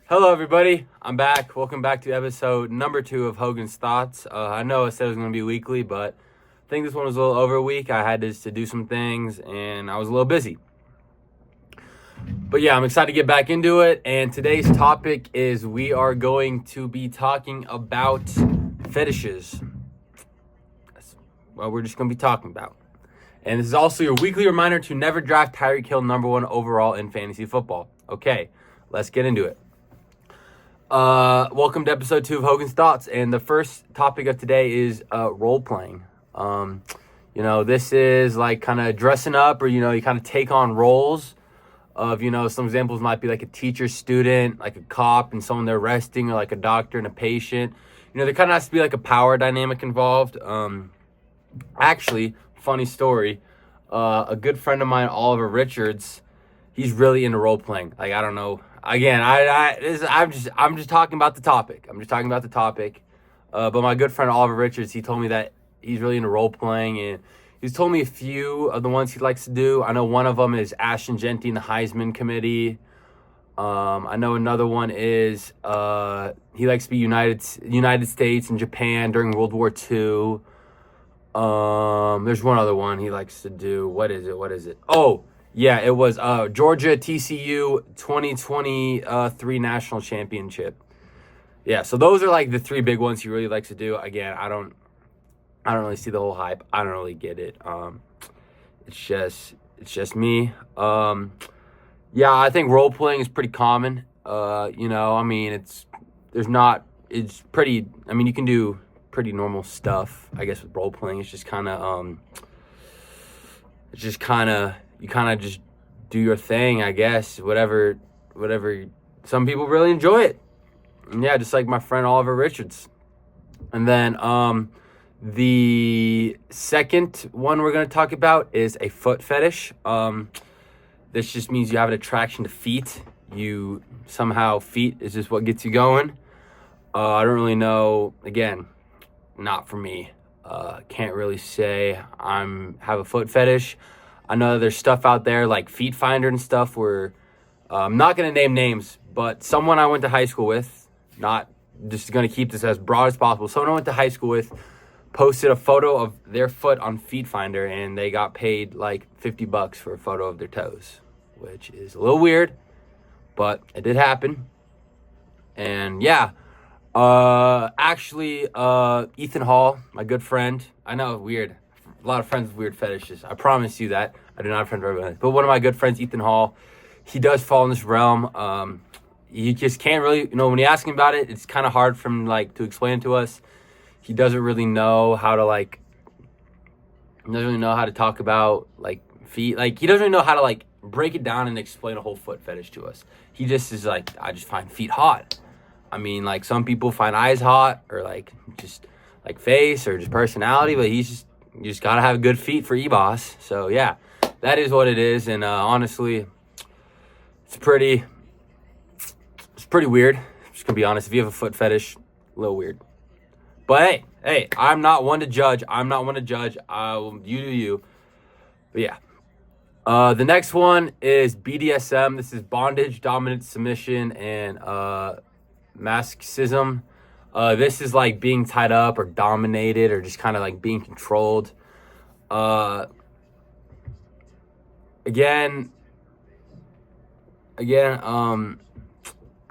Hello, everybody. I'm back. Welcome back to episode number 2 of Hogan's Thoughts. I know I said it was going to be weekly, but I think this one was a little over a week. I had to do some things, and I was a little busy. But yeah, I'm excited to get back into it. And today's topic is we are going to be talking about fetishes. That's what we're just going to be talking about. And this is also your weekly reminder to never draft Tyreek Hill #1 overall in fantasy football. Okay, let's get into it. Welcome to episode 2 of Hogan's Thoughts, and the first topic of today is role playing. This is like kind of dressing up, or you kind of take on roles of some examples might be like a teacher, student, like a cop and someone they're arresting, or like a doctor and a patient. There kind of has to be like a power dynamic involved. Actually, funny story, a good friend of mine, Oliver Richards, he's really into role playing. Like, I don't know. Again, I'm just talking about the topic. But my good friend Oliver Richards, he told me that he's really into role playing, and he's told me a few of the ones he likes to do. I know one of them is Ashton Genty in the Heisman Committee. I know another one is he likes to be United States and Japan during World War II. There's one other one he likes to do. What is it? Oh, yeah, it was Georgia TCU 2023 national championship. Yeah, so those are like the 3 big ones he really likes to do. Again, I don't really see the whole hype. I don't really get it. It's just me. Yeah, I think role playing is pretty common. It's pretty. I mean, you can do pretty normal stuff, I guess, with role playing. It's just kind of you kind of just do your thing, I guess. Whatever. Some people really enjoy it. And yeah, just like my friend Oliver Richards. And then the second one we're going to talk about is a foot fetish. This just means you have an attraction to feet. Feet is just what gets you going. I don't really know. Again, not for me. Can't really say have a foot fetish. I know there's stuff out there like Feet Finder and stuff where I'm not going to name names, but someone I went to high school with, not just going to keep this as broad as possible, someone I went to high school with posted a photo of their foot on Feet Finder, and they got paid like $50 for a photo of their toes, which is a little weird, but it did happen. And yeah, Ethan Hall, my good friend, I know, weird. A lot of friends with weird fetishes. I promise you that. I do not have a friend for everybody. But one of my good friends, Ethan Hall, he does fall in this realm. You just can't really, when you ask him about it, it's kind of hard for him to explain it to us. He doesn't really know how to talk about feet. He doesn't really know how to break it down and explain a whole foot fetish to us. He just is I just find feet hot. I mean, some people find eyes hot, or just face, or just personality, but you just gotta have good feet for E-Boss. So yeah, that is what it is. And honestly, it's pretty weird. I'm just gonna be honest. If you have a foot fetish, a little weird. But hey, I'm not one to judge. You do you. But yeah. The next one is BDSM. This is bondage, dominance, submission, and masochism. This is being tied up or dominated, or just kind of being controlled. Again,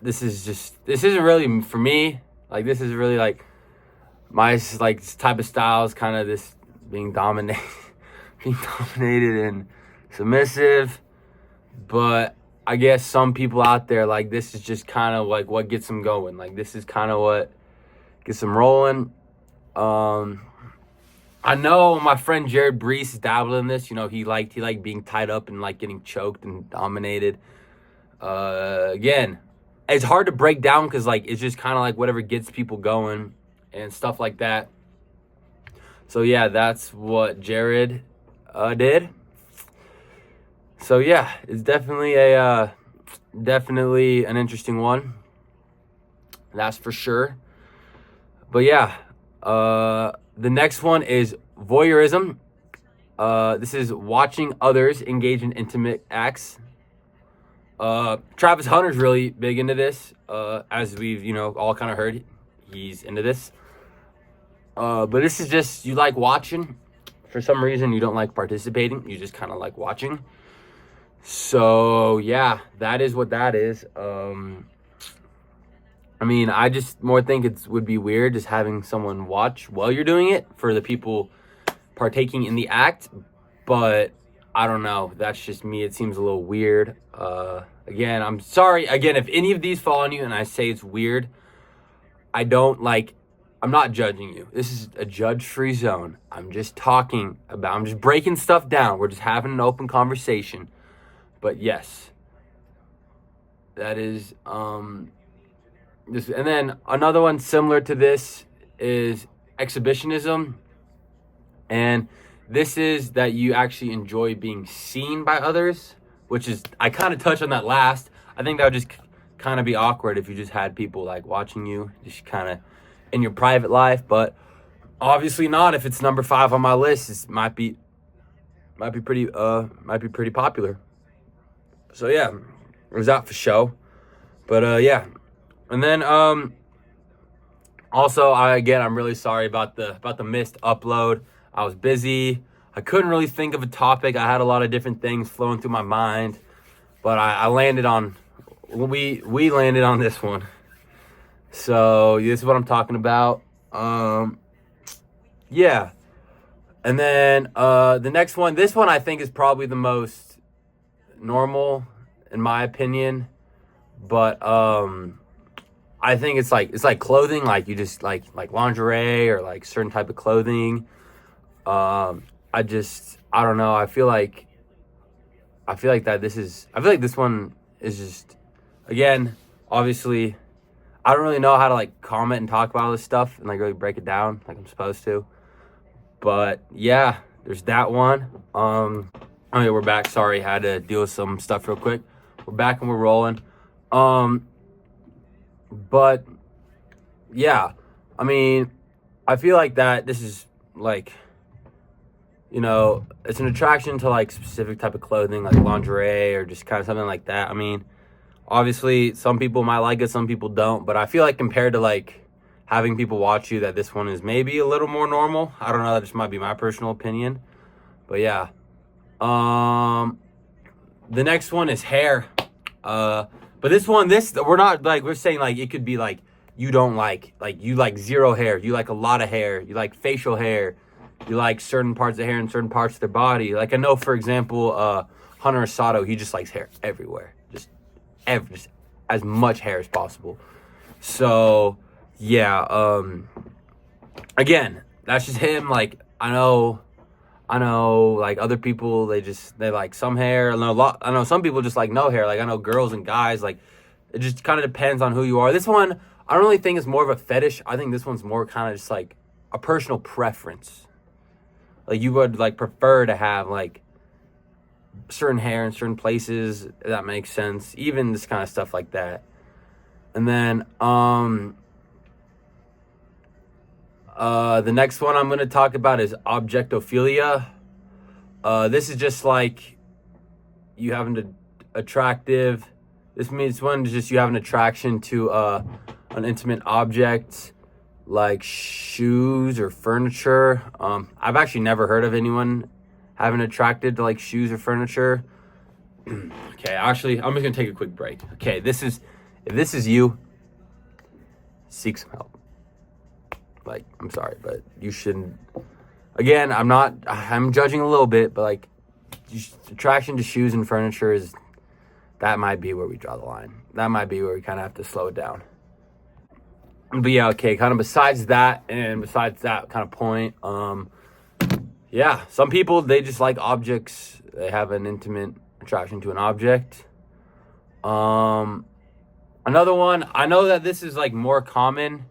this isn't really for me. This is really my type of style is kind of this being dominated, and submissive. But I guess some people out there this is just kind of what gets them going. This is kind of what gets them rolling. I know my friend Jared Brees is dabbling in this. He liked being tied up and getting choked and dominated. Again, it's hard to break down because it's just kind of whatever gets people going and stuff like that. So yeah, that's what Jared did. So yeah, it's definitely an interesting one. That's for sure. But yeah, the next one is voyeurism. This is watching others engage in intimate acts. Travis Hunter's really big into this. As we've, all kind of heard, he's into this. But this is just, you like watching. For some reason, you don't like participating. You just kind of like watching. So, yeah, that is what that is. I just more think it would be weird just having someone watch while you're doing it for the people partaking in the act. But I don't know. That's just me. It seems a little weird. Again, I'm sorry. Again, if any of these fall on you and I say it's weird, I'm not judging you. This is a judge-free zone. I'm just breaking stuff down. We're just having an open conversation. But yes, that is, this. And then another one similar to this is exhibitionism. And this is that you actually enjoy being seen by others, which is, I kind of touched on that last. I think that would just kind of be awkward if you just had people like watching you just kind of in your private life, but obviously not if it's number 5 on my list. It might be pretty popular. So yeah, it was out for show. But yeah. And then also I'm really sorry about the missed upload. I was busy. I couldn't really think of a topic. I had a lot of different things flowing through my mind, but I landed on we landed on this one. So this is what I'm talking about. Yeah. And then the next one, this one I think is probably the most normal in my opinion, but I think it's like clothing, like you just like lingerie or like certain type of clothing. I don't know. I feel like this one is just, again, obviously, I don't really know how to like comment and talk about all this stuff and like really break it down like I'm supposed to. But yeah, there's that one. We're back. Sorry, had to deal with some stuff real quick. We're back and we're rolling. But yeah, I feel like that this is like, it's an attraction to like specific type of clothing, like lingerie or just kind of something like that. Obviously some people might like it, some people don't, but I feel like compared to like having people watch you, that this one is maybe a little more normal. I don't know, that just might be my personal opinion. But yeah. The next one is hair. But we're not like, we're saying like it could be like you don't like you like zero hair, you like a lot of hair, you like facial hair, you like certain parts of hair and certain parts of their body. Like I know, for example, Hunter Asado, he just likes hair everywhere. Just as much hair as possible. So yeah, again, that's just him. Like I know like other people, they like some hair. I know some people just like no hair. Like I know girls and guys, like it just kind of depends on who you are. This one, I don't really think it's more of a fetish. I think this one's more kind of just like a personal preference. Like you would like prefer to have like certain hair in certain places, if that makes sense. Even this kind of stuff like that. And then the next one I'm going to talk about is objectophilia. This is just like you have an attractive. This means one is just you have an attraction to an intimate object like shoes or furniture. I've actually never heard of anyone having attracted to like shoes or furniture. Okay, actually, I'm just gonna take a quick break. Okay, if this is you, seek some help. Like, I'm sorry, but you shouldn't. Again, I'm judging a little bit, but like attraction to shoes and furniture that might be where we draw the line. That might be where we kind of have to slow it down. But yeah, okay, kind of besides that kind of point, yeah, some people, they just like objects. They have an intimate attraction to an object. Another one, I know that this is like more common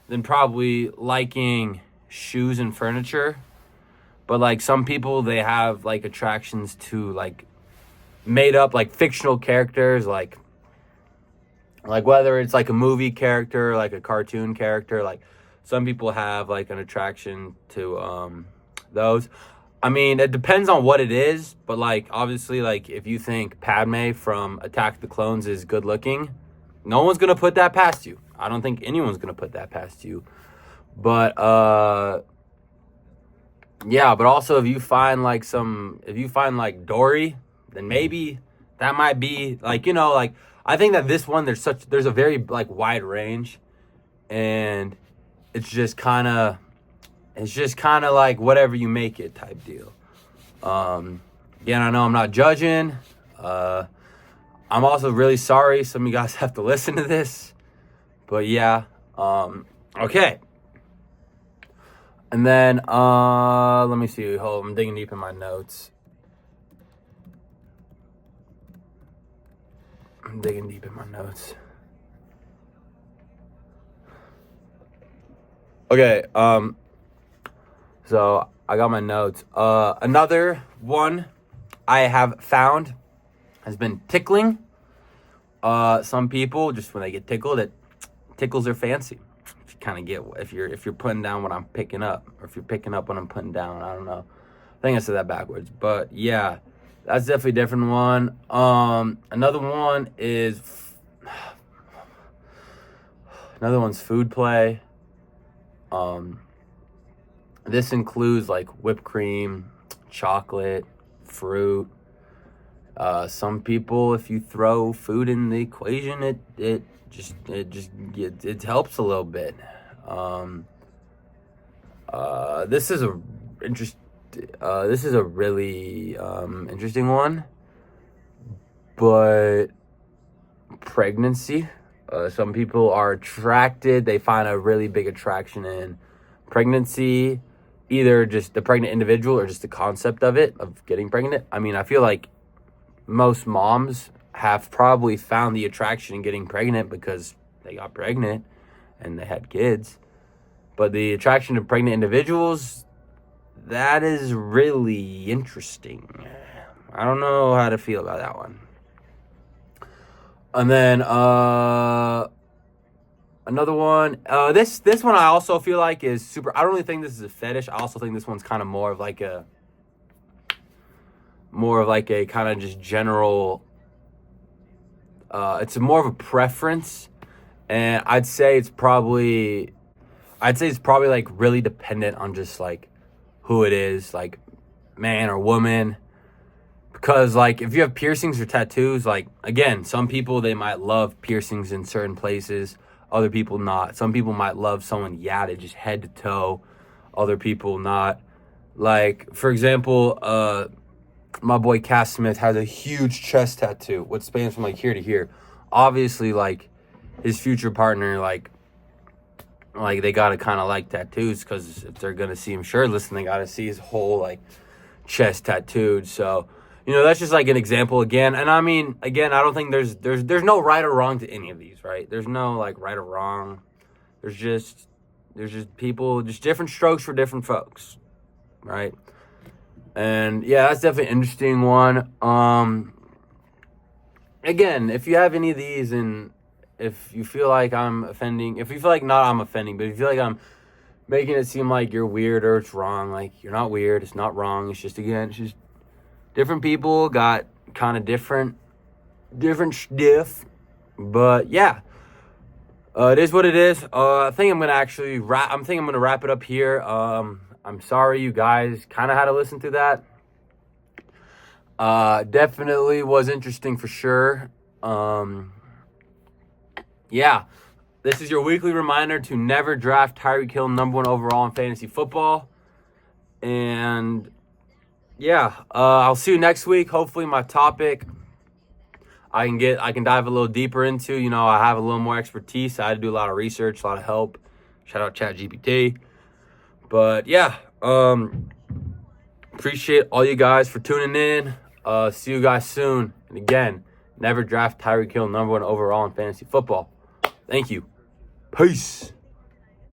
than probably liking shoes and furniture, but like some people, they have like attractions to like made up like fictional characters, like whether it's like a movie character, like a cartoon character. Like some people have like an attraction to those. I mean, it depends on what it is, but like obviously, like if you think Padme from Attack of the Clones is good looking, no one's gonna put that past you. I don't think anyone's gonna put that past you. But yeah, but also if you find like Dory, then maybe that might be like, like I think that this one there's a very like wide range, and it's just kind of like whatever you make it type deal. Again, I know I'm not judging. I'm also really sorry some of you guys have to listen to this, but yeah. Okay. And then, let me see. Hold on, I'm digging deep in my notes. Okay, so I got my notes. Another one I have found has been tickling. Some people, just when they get tickled, it tickles their fancy. Kind of get if you're putting down what I'm picking up, or if you're picking up what I'm putting down. I don't know. I think I said that backwards, but yeah, that's definitely a different one. Another one's food play. This includes like whipped cream, chocolate, fruit. Some people, if you throw food in the equation, it helps a little bit. This is a really interesting one, but pregnancy. Some people are attracted. They find a really big attraction in pregnancy, either just the pregnant individual or just the concept of getting pregnant. I mean, I feel like most moms have probably found the attraction in getting pregnant because they got pregnant and they had kids. But the attraction to pregnant individuals, that is really interesting. I don't know how to feel about that one. And then another one, this one I also feel like is super. I don't really think this is a fetish. I also think this one's kind of more of like a kind of just general. It's more of a preference, and I'd say it's probably like really dependent on just like who it is, like man or woman. Because like if you have piercings or tattoos, like again, some people they might love piercings in certain places, other people not. Some people might love someone yadded just head to toe, other people not. Like for example, my boy Cass Smith has a huge chest tattoo, what spans from like here to here. Obviously, like his future partner, like they gotta kind of like tattoos, because if they're gonna see him shirtless, then they gotta see his whole like chest tattooed. So that's just like an example again. And I mean, again, I don't think there's no right or wrong to any of these, right? There's no like right or wrong. There's just people, just different strokes for different folks, right? And yeah, that's definitely an interesting one. Again, if you have any of these, and if you feel like I'm offending, if you feel like not I'm offending, but if you feel like I'm making it seem like you're weird or it's wrong, like you're not weird, it's not wrong. It's just, again, it's just different people got kind of different stuff. But yeah, it is what it is. I think I'm gonna wrap it up here. I'm sorry you guys kind of had to listen to that. Definitely was interesting for sure. Yeah, this is your weekly reminder to never draft Tyreek Hill #1 overall in fantasy football. And yeah, I'll see you next week. Hopefully my topic I can dive a little deeper into. I have a little more expertise. I had to do a lot of research, a lot of help. Shout out ChatGPT. But yeah, appreciate all you guys for tuning in. See you guys soon. And again, never draft Tyreek Hill #1 overall in fantasy football. Thank you. Peace.